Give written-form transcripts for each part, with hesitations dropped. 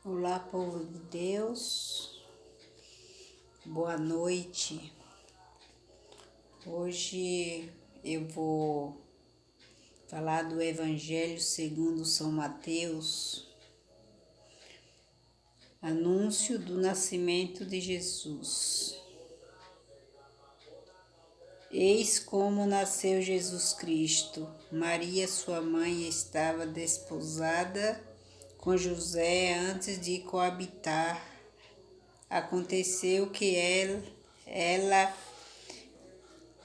Olá, povo de Deus, boa noite. Hoje eu vou falar do Evangelho segundo São Mateus, anúncio do nascimento de Jesus. Eis como nasceu Jesus Cristo. Maria, sua mãe, estava desposada com José antes de coabitar. Aconteceu que ela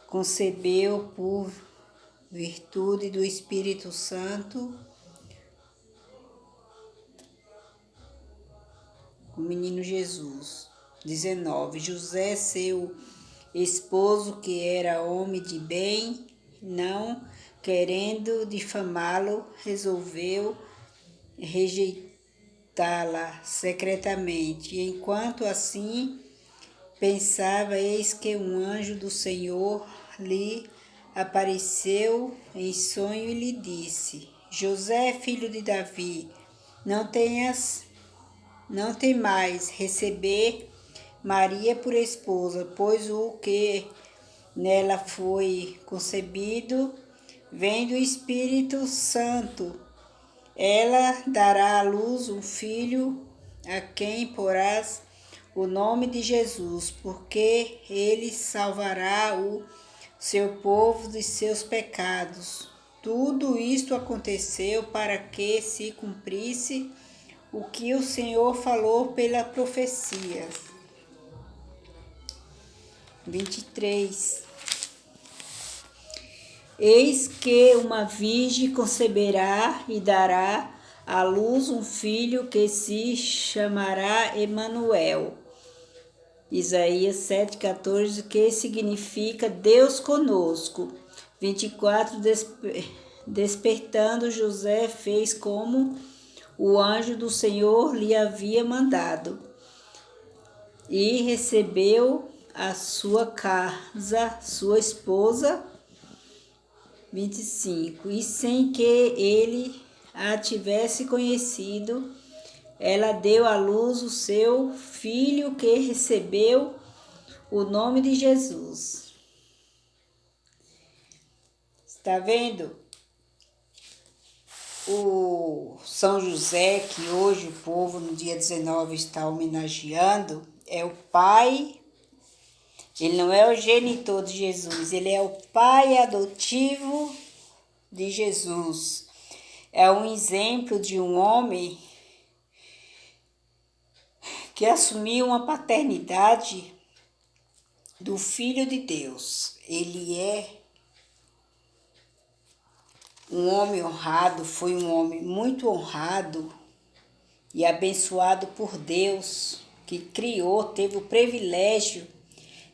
concebeu por virtude do Espírito Santo o menino Jesus. 19. José, seu esposo, que era homem de bem, não querendo difamá-lo, resolveu rejeitá-la secretamente. E enquanto assim pensava, eis que um anjo do Senhor lhe apareceu em sonho e lhe disse: José, filho de Davi, não temais receber Maria por esposa, pois o que nela foi concebido vem do Espírito Santo. Ela dará à luz um filho, a quem porás o nome de Jesus, porque ele salvará o seu povo de seus pecados. Tudo isto aconteceu para que se cumprisse o que o Senhor falou pela profecia. 23. Eis que uma virgem conceberá e dará à luz um filho que se chamará Emanuel. Isaías 7,14, que significa Deus conosco. 24, despertando José fez como o anjo do Senhor lhe havia mandado e recebeu à sua casa sua esposa. 25. E sem que ele a tivesse conhecido, ela deu à luz o seu filho, que recebeu o nome de Jesus. Está vendo? O São José, que hoje o povo no dia 19 está homenageando, é o pai. Ele não é o genitor de Jesus, ele é o pai adotivo de Jesus. É um exemplo de um homem que assumiu uma paternidade do Filho de Deus. Ele é um homem honrado, foi um homem muito honrado e abençoado por Deus, que criou, teve o privilégio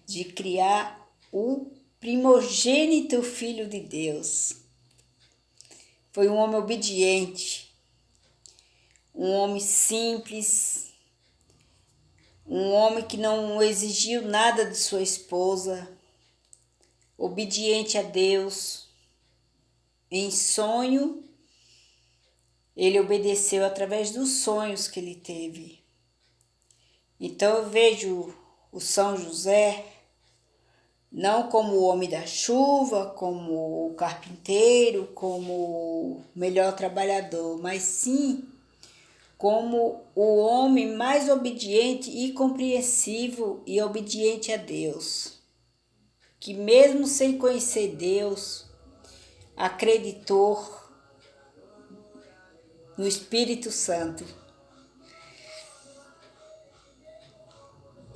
de criar o primogênito Filho de Deus. Foi um homem obediente, um homem simples, um homem que não exigiu nada de sua esposa, obediente a Deus. Em sonho, ele obedeceu através dos sonhos que ele teve. Então eu vejo o São José não como o homem da chuva, como o carpinteiro, como o melhor trabalhador, mas sim como o homem mais obediente e compreensivo e obediente a Deus, que mesmo sem conhecer Deus, acreditou no Espírito Santo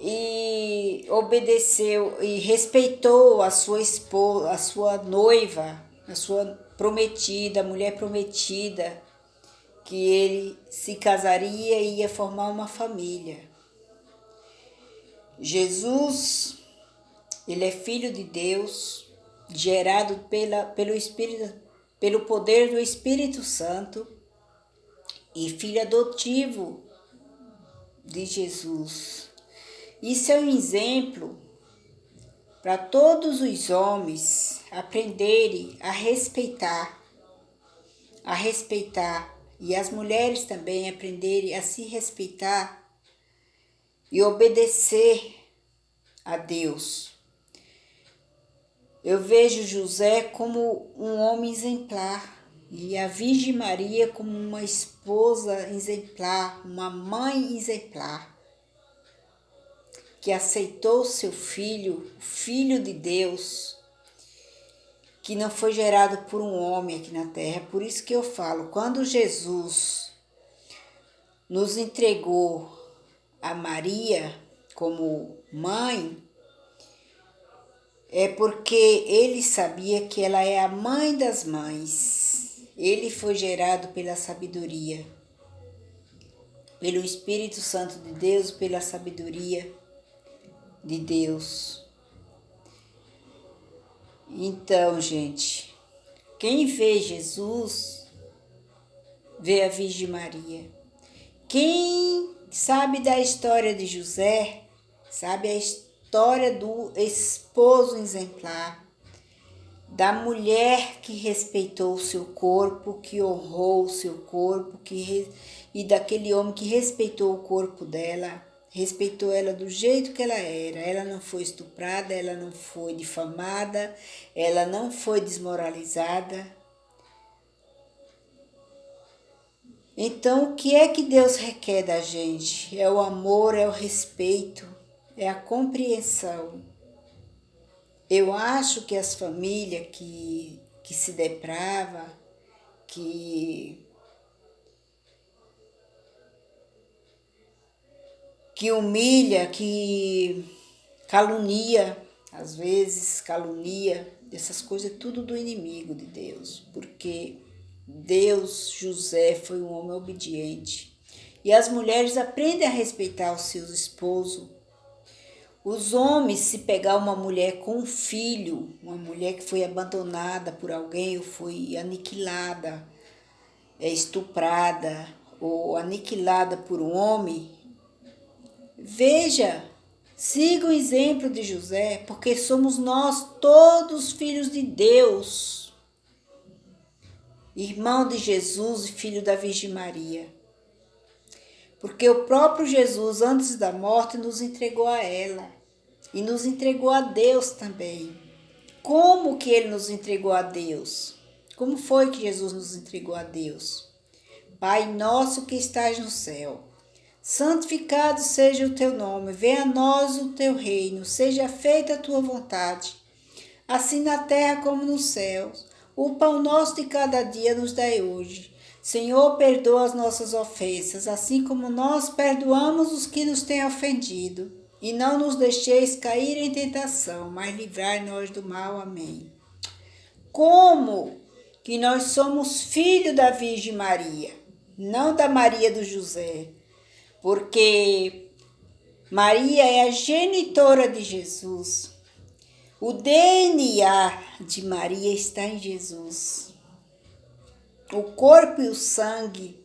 e obedeceu e respeitou a sua esposa, a sua noiva, a sua prometida, a mulher prometida, que ele se casaria e ia formar uma família. Jesus, ele é filho de Deus, gerado pelo Espírito, pelo poder do Espírito Santo, e filho adotivo de Jesus. Isso é um exemplo para todos os homens aprenderem a respeitar e as mulheres também aprenderem a se respeitar e obedecer a Deus. Eu vejo José como um homem exemplar e a Virgem Maria como uma esposa exemplar, uma mãe exemplar, que aceitou seu filho, o Filho de Deus, que não foi gerado por um homem aqui na terra. Por isso que eu falo, quando Jesus nos entregou a Maria como mãe, é porque ele sabia que ela é a mãe das mães. Ele foi gerado pela sabedoria, pelo Espírito Santo de Deus, pela sabedoria de Deus. Então, gente, quem vê Jesus, vê a Virgem Maria. Quem sabe da história de José, sabe a história do esposo exemplar, da mulher que respeitou o seu corpo, que honrou o seu corpo, e daquele homem que respeitou o corpo dela, respeitou ela do jeito que ela era. Ela não foi estuprada, ela não foi difamada, ela não foi desmoralizada. Então, o que é que Deus requer da gente? É o amor, é o respeito, é a compreensão. Eu acho que as famílias que se deprava, que humilha, que calunia, às vezes calunia, essas coisas é tudo do inimigo de Deus, porque Deus, José, foi um homem obediente. E as mulheres aprendem a respeitar os seus esposos. Os homens, se pegar uma mulher com um filho, uma mulher que foi abandonada por alguém ou foi aniquilada, estuprada ou aniquilada por um homem, veja, siga o exemplo de José, porque somos nós todos filhos de Deus, irmão de Jesus e filho da Virgem Maria. Porque o próprio Jesus, antes da morte, nos entregou a ela. E nos entregou a Deus também. Como que ele nos entregou a Deus? Como foi que Jesus nos entregou a Deus? Pai nosso que estás no céu, santificado seja o teu nome, venha a nós o teu reino, seja feita a tua vontade, assim na terra como nos céus. O pão nosso de cada dia nos dai hoje. Senhor, perdoa as nossas ofensas, assim como nós perdoamos os que nos têm ofendido. E não nos deixeis cair em tentação, mas livrai-nos do mal. Amém. Como que nós somos filhos da Virgem Maria, não da Maria do José, porque Maria é a genitora de Jesus. O DNA de Maria está em Jesus. O corpo e o sangue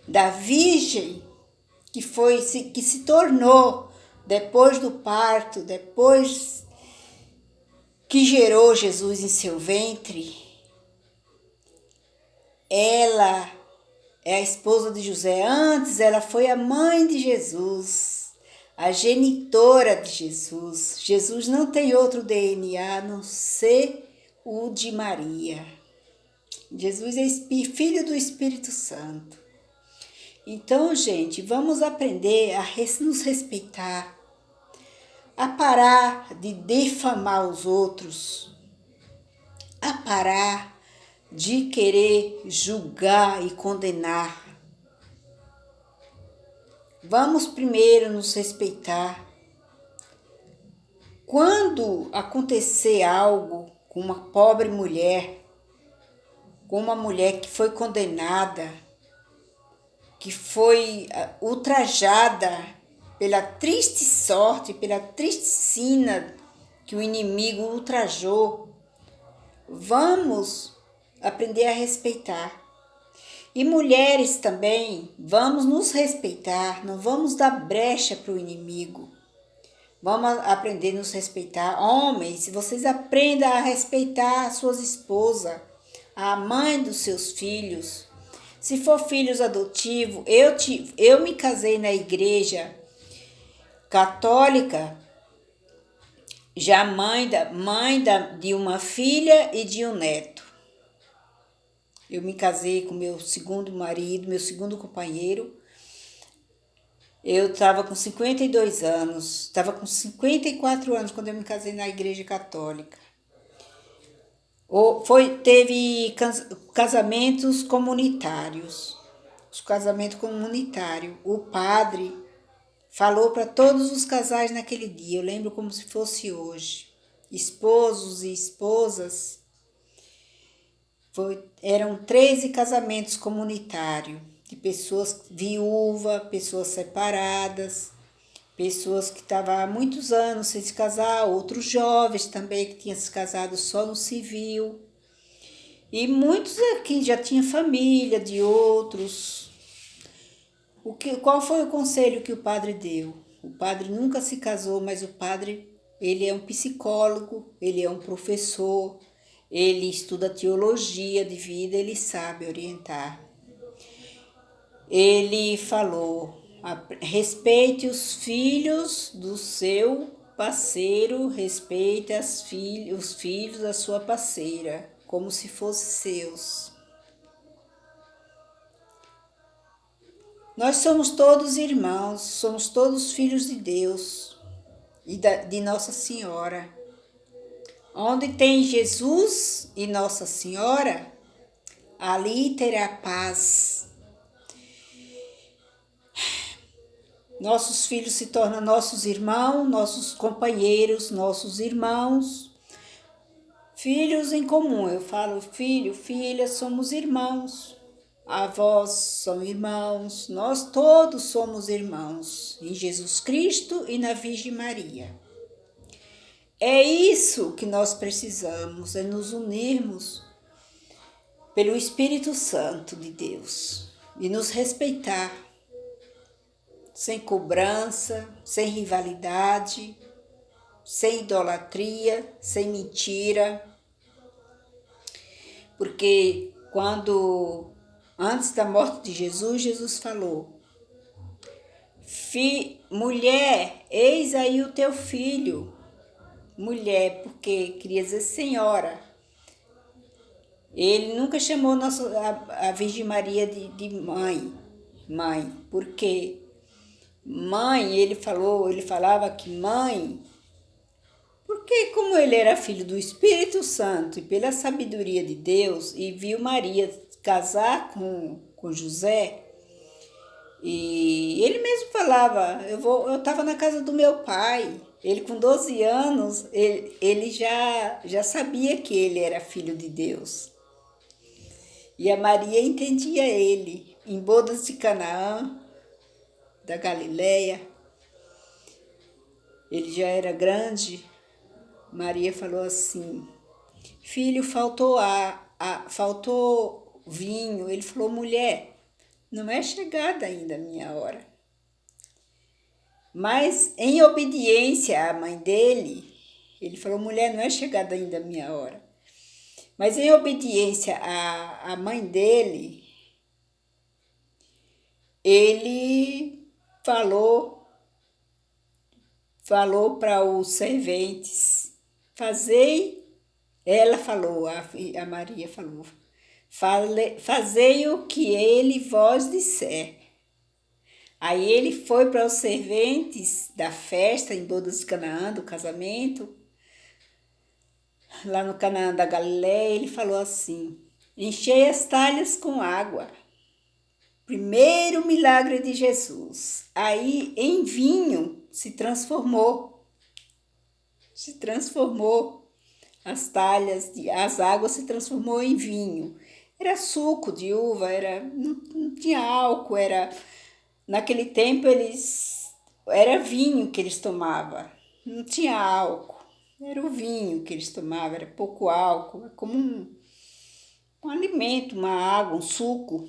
da Virgem que se tornou depois do parto, depois que gerou Jesus em seu ventre, ela é a esposa de José. Antes ela foi a mãe de Jesus, a genitora de Jesus. Jesus não tem outro DNA a não ser o de Maria. Jesus é filho do Espírito Santo. Então, gente, vamos aprender a nos respeitar, a parar de difamar os outros, a parar de querer julgar e condenar. Vamos primeiro nos respeitar. Quando acontecer algo com uma pobre mulher, com uma mulher que foi condenada, que foi ultrajada pela triste sorte, pela triste sina que o inimigo ultrajou, vamos aprender a respeitar. E mulheres também, vamos nos respeitar, não vamos dar brecha para o inimigo. Vamos aprender a nos respeitar. Homens, vocês aprendam a respeitar suas esposas, a mãe dos seus filhos. Se for filhos adotivos, eu me casei na igreja católica, já de uma filha e de um neto. Eu me casei com meu segundo marido, meu segundo companheiro. Eu estava com 52 anos, estava com 54 anos quando eu me casei na igreja católica. Teve casamentos comunitários. Os casamentos comunitários. O padre falou para todos os casais naquele dia, eu lembro como se fosse hoje. Esposos e esposas. Eram 13 casamentos comunitários, de pessoas viúvas, pessoas separadas, pessoas que estavam há muitos anos sem se casar, outros jovens também que tinham se casado só no civil. E muitos aqui já tinham família de outros. Qual foi o conselho que o padre deu? O padre nunca se casou, mas o padre, ele é um psicólogo, ele é um professor, ele estuda teologia de vida, ele sabe orientar. Ele falou: respeite os filhos do seu parceiro, respeite os filhos da sua parceira, como se fossem seus. Nós somos todos irmãos, somos todos filhos de Deus e de Nossa Senhora. Onde tem Jesus e Nossa Senhora, ali terá paz. Nossos filhos se tornam nossos irmãos, nossos companheiros, nossos irmãos. Filhos em comum, eu falo filho, filha, somos irmãos. Avós são irmãos, nós todos somos irmãos, em Jesus Cristo e na Virgem Maria. É isso que nós precisamos, é nos unirmos pelo Espírito Santo de Deus e nos respeitar, sem cobrança, sem rivalidade, sem idolatria, sem mentira. Porque antes da morte de Jesus, Jesus falou: mulher, eis aí o teu filho. Mulher, porque queria dizer senhora. Ele nunca chamou a Virgem Maria de mãe, porque mãe, ele falava que mãe, porque como ele era filho do Espírito Santo e pela sabedoria de Deus, e viu Maria casar com José, e ele mesmo falava, eu estava na casa do meu pai. Ele com 12 anos, ele já sabia que ele era filho de Deus. E a Maria entendia ele. Em bodas de Canaã, da Galileia, ele já era grande. Maria falou assim: filho, faltou faltou vinho. Ele falou: mulher, não é chegada ainda a minha hora. Mas em obediência à mãe dele, ele falou: mulher, não é chegada ainda a minha hora. Mas em obediência à mãe dele, ele falou para os serventes: ela falou, a Maria falou, fazei o que ele vos disser. Aí ele foi para os serventes da festa em bodas de Canaã, do casamento, lá no Canaã da Galileia, ele falou assim: enchei as talhas com água. Primeiro milagre de Jesus. Aí em vinho se transformou. As águas se transformou em vinho. Era suco de uva, não tinha álcool, naquele tempo era vinho que eles tomavam, não tinha álcool, era o vinho que eles tomavam, era pouco álcool, como um alimento, uma água, um suco,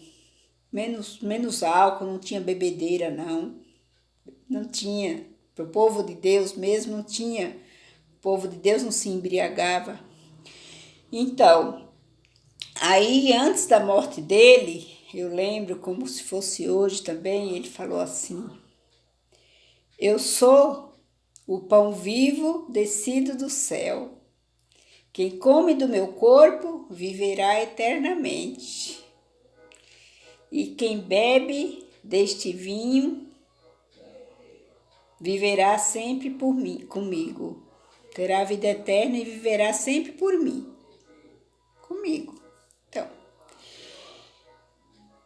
menos álcool, não tinha bebedeira não tinha, para o povo de Deus mesmo não tinha, o povo de Deus não se embriagava. Então, aí antes da morte dele, eu lembro como se fosse hoje também, ele falou assim: eu sou o pão vivo descido do céu. Quem come do meu corpo viverá eternamente. E quem bebe deste vinho viverá sempre por mim, comigo. Terá vida eterna e viverá sempre por mim, comigo. Então,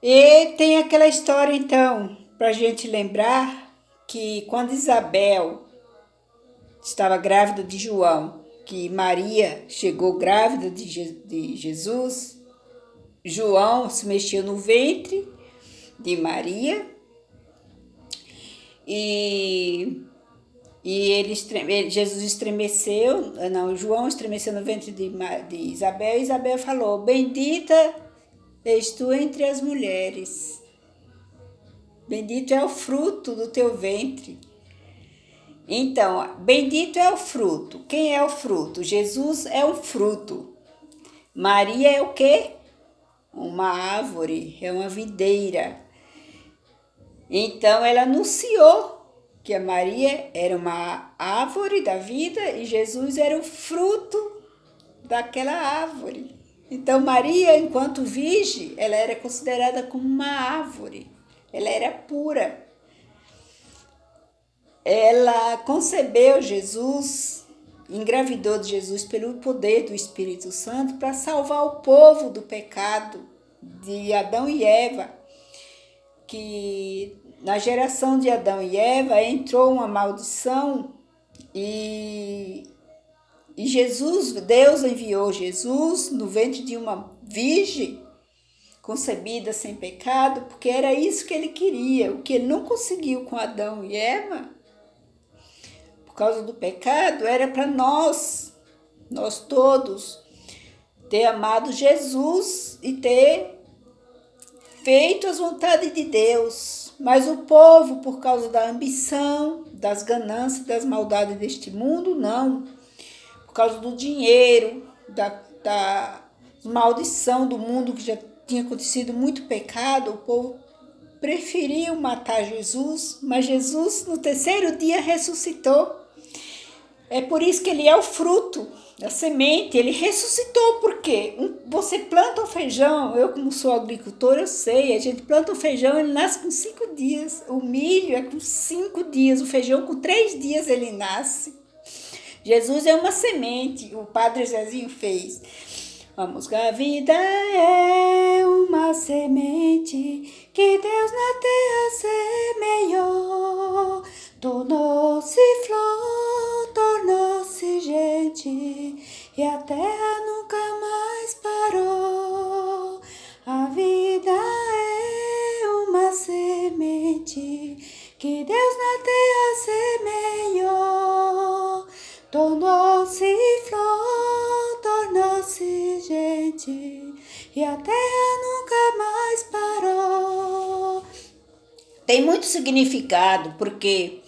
e tem aquela história, então, para a gente lembrar que quando Isabel estava grávida de João, que Maria chegou grávida de Jesus, João se mexeu no ventre de Maria e Jesus estremeceu, não, João estremeceu no ventre de Isabel, e Isabel falou: bendita és tu entre as mulheres, bendito é o fruto do teu ventre. Então, bendito é o fruto. Quem é o fruto? Jesus é um fruto. Maria é o quê? Uma árvore, é uma videira. Então, ela anunciou que a Maria era uma árvore da vida e Jesus era o fruto daquela árvore. Então, Maria, enquanto virgem, ela era considerada como uma árvore. Ela era pura. Ela concebeu Jesus, engravidou de Jesus pelo poder do Espírito Santo para salvar o povo do pecado de Adão e Eva, que na geração de Adão e Eva entrou uma maldição e Jesus, Deus enviou Jesus no ventre de uma virgem concebida sem pecado, porque era isso que ele queria, o que ele não conseguiu com Adão e Eva, por causa do pecado, era para nós todos, ter amado Jesus e ter feito as vontades de Deus. Mas o povo, por causa da ambição, das ganâncias, das maldades deste mundo, não. Por causa do dinheiro, da maldição do mundo, que já tinha acontecido muito pecado, o povo preferiu matar Jesus, mas Jesus no terceiro dia ressuscitou. É por isso que ele é o fruto, a semente, ele ressuscitou. Por quê? Você planta o feijão, eu como sou agricultora, eu sei, a gente planta o feijão, ele nasce com 5 dias, o milho é com 5 dias, o feijão com 3 dias ele nasce. Jesus é uma semente, o Padre Zezinho fez. Vamos, a vida é uma semente que Deus na terra semeou. Tornou-se flor, tornou-se gente, e a terra nunca mais parou. A vida é uma semente que Deus na terra semeou. Tornou-se flor, tornou-se gente, e a terra nunca mais parou. Tem muito significado, porque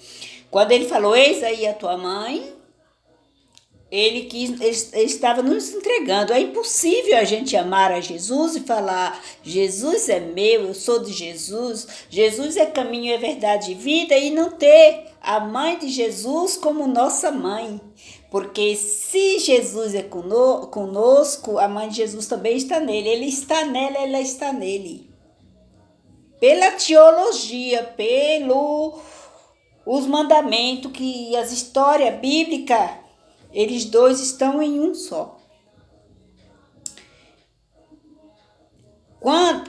quando ele falou, eis aí a tua mãe, ele estava nos entregando. É impossível a gente amar a Jesus e falar, Jesus é meu, eu sou de Jesus, Jesus é caminho, é verdade e vida, e não ter a mãe de Jesus como nossa mãe. Porque se Jesus é conosco, a mãe de Jesus também está nele. Ele está nela, ela está nele. Pela teologia, os mandamentos, que as histórias bíblicas, eles dois estão em um só.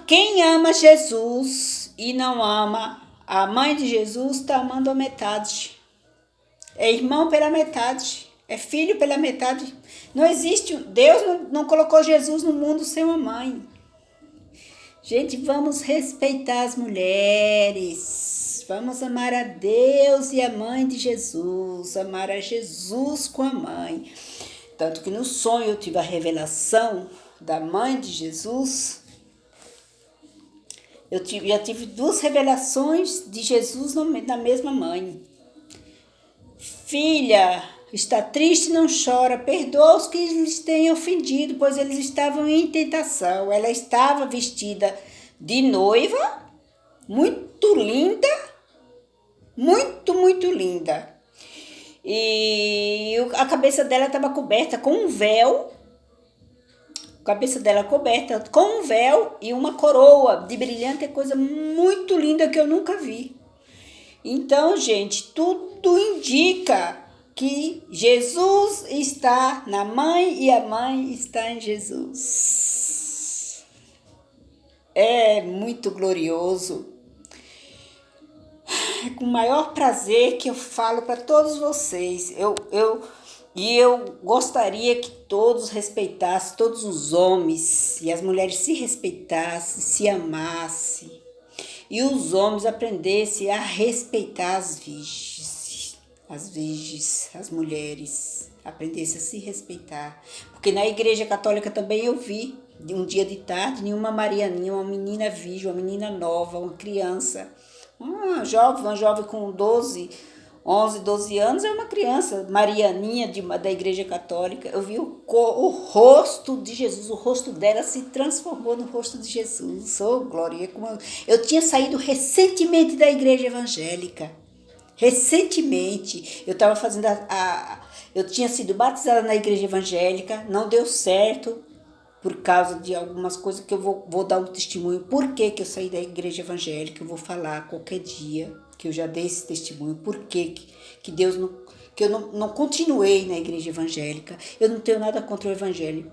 Quem ama Jesus e não ama a mãe de Jesus, está amando a metade. É irmão pela metade, é filho pela metade. Não existe, Deus não colocou Jesus no mundo sem uma mãe. Gente, vamos respeitar as mulheres, vamos amar a Deus e a mãe de Jesus, amar a Jesus com a mãe. Tanto que no sonho eu tive a revelação da mãe de Jesus. Já tive 2 revelações de Jesus na mesma mãe. Filha, está triste, não chora, perdoa os que lhes têm ofendido, pois eles estavam em tentação. Ela estava vestida de noiva, muito linda, muito, muito linda. E a cabeça dela estava coberta com um véu, a cabeça dela coberta com um véu e uma coroa de brilhante, coisa muito linda que eu nunca vi. Então, gente, tudo indica que Jesus está na mãe e a mãe está em Jesus. É muito glorioso. É com o maior prazer que eu falo para todos vocês. Eu gostaria que todos respeitassem, todos os homens e as mulheres se respeitassem, se amassem. E os homens aprendessem a respeitar as virgens, as mulheres, aprendessem a se respeitar. Porque na igreja católica também eu vi, um dia de tarde, uma Marianinha, uma menina virgem, uma menina nova, uma criança, uma jovem com 11, 12 anos, é uma criança, Marianinha da igreja católica. Eu vi o rosto de Jesus, o rosto dela se transformou no rosto de Jesus. Oh, glória! Eu tinha saído recentemente da igreja evangélica. Recentemente, eu estava fazendo eu tinha sido batizada na igreja evangélica, não deu certo, por causa de algumas coisas que eu vou dar um testemunho. Por que eu saí da igreja evangélica? Eu vou falar qualquer dia que eu já dei esse testemunho. Por que Deus não, que eu não continuei na igreja evangélica? Eu não tenho nada contra o evangelho,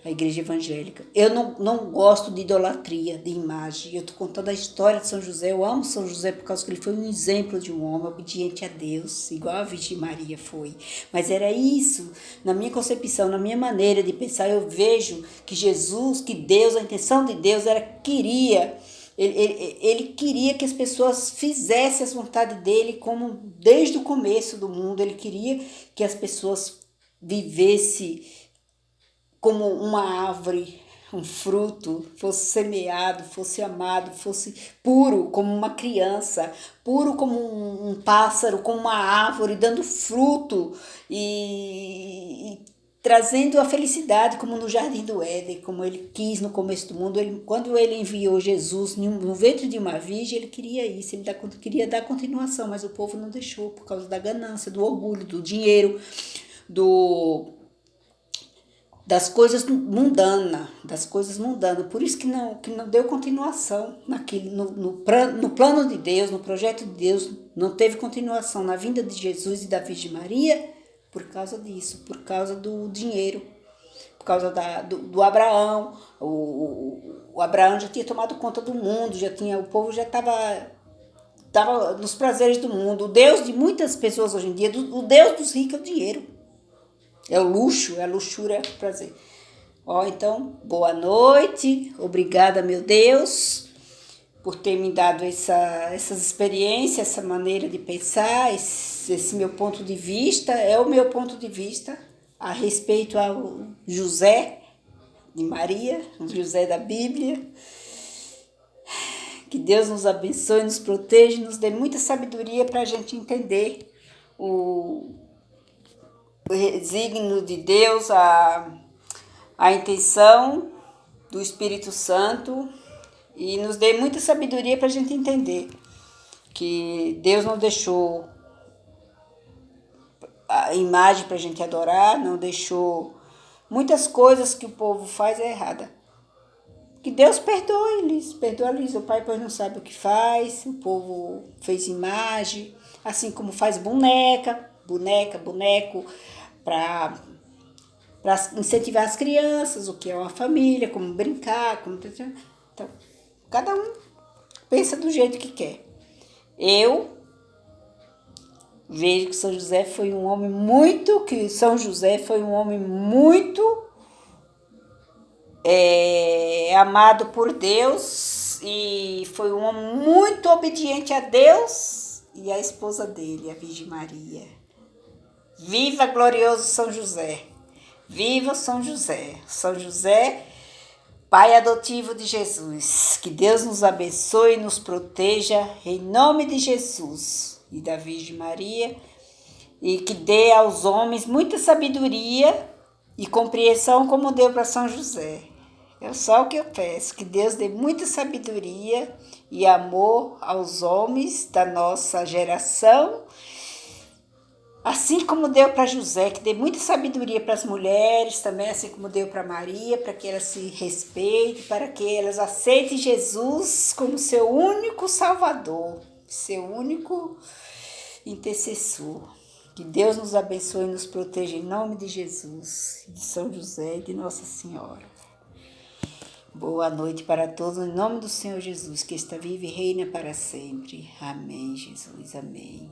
a igreja evangélica. Eu não gosto de idolatria, de imagem. Eu estou contando a história de São José. Eu amo São José por causa que ele foi um exemplo de um homem obediente a Deus, igual a Virgem Maria foi. Mas era isso, na minha concepção, na minha maneira de pensar, eu vejo que Jesus, que Deus, a intenção de Deus ele queria que as pessoas fizessem as vontades dele, como desde o começo do mundo. Ele queria que as pessoas vivessem como uma árvore, um fruto, fosse semeado, fosse amado, fosse puro como uma criança, puro como um pássaro, como uma árvore, dando fruto e trazendo a felicidade, como no Jardim do Éden, como ele quis no começo do mundo. Quando ele enviou Jesus no ventre de uma virgem, ele queria isso, ele queria dar continuação, mas o povo não deixou por causa da ganância, do orgulho, do dinheiro, das coisas mundanas, por isso que não deu continuação naquilo, no plano de Deus, no projeto de Deus, não teve continuação na vinda de Jesus e da Virgem Maria, por causa disso, por causa do dinheiro, por causa do Abraão. O Abraão já tinha tomado conta do mundo, o povo já estava nos prazeres do mundo. O Deus de muitas pessoas hoje em dia, o Deus dos ricos é o dinheiro. É o luxo, é a luxúria, é o prazer. Então, boa noite. Obrigada, meu Deus, por ter me dado essas experiências, essa maneira de pensar, esse meu ponto de vista. É o meu ponto de vista a respeito ao José de Maria, o José da Bíblia. Que Deus nos abençoe, nos proteja, nos dê muita sabedoria para a gente entender o desígnio de Deus, a intenção do Espírito Santo, e nos dê muita sabedoria para a gente entender que Deus não deixou a imagem para a gente adorar, não deixou muitas coisas que o povo faz é errada. Que Deus perdoe-lhes. O pai pois não sabe o que faz. O povo fez imagem, assim como faz boneco, para incentivar as crianças, o que é uma família, como brincar, então, cada um pensa do jeito que quer. Eu vejo que São José foi um homem muito amado por Deus, e foi um homem muito obediente a Deus e a esposa dele, a Virgem Maria. Viva glorioso São José! Viva São José! São José, pai adotivo de Jesus. Que Deus nos abençoe e nos proteja em nome de Jesus e da Virgem Maria, e que dê aos homens muita sabedoria e compreensão como deu para São José. É só o que eu peço, que Deus dê muita sabedoria e amor aos homens da nossa geração, assim como deu para José, que dê muita sabedoria para as mulheres também, assim como deu para Maria, para que elas se respeitem, para que elas aceitem Jesus como seu único Salvador, seu único intercessor. Que Deus nos abençoe e nos proteja em nome de Jesus, de São José e de Nossa Senhora. Boa noite para todos, em nome do Senhor Jesus, que está vivo e reina para sempre. Amém, Jesus, amém.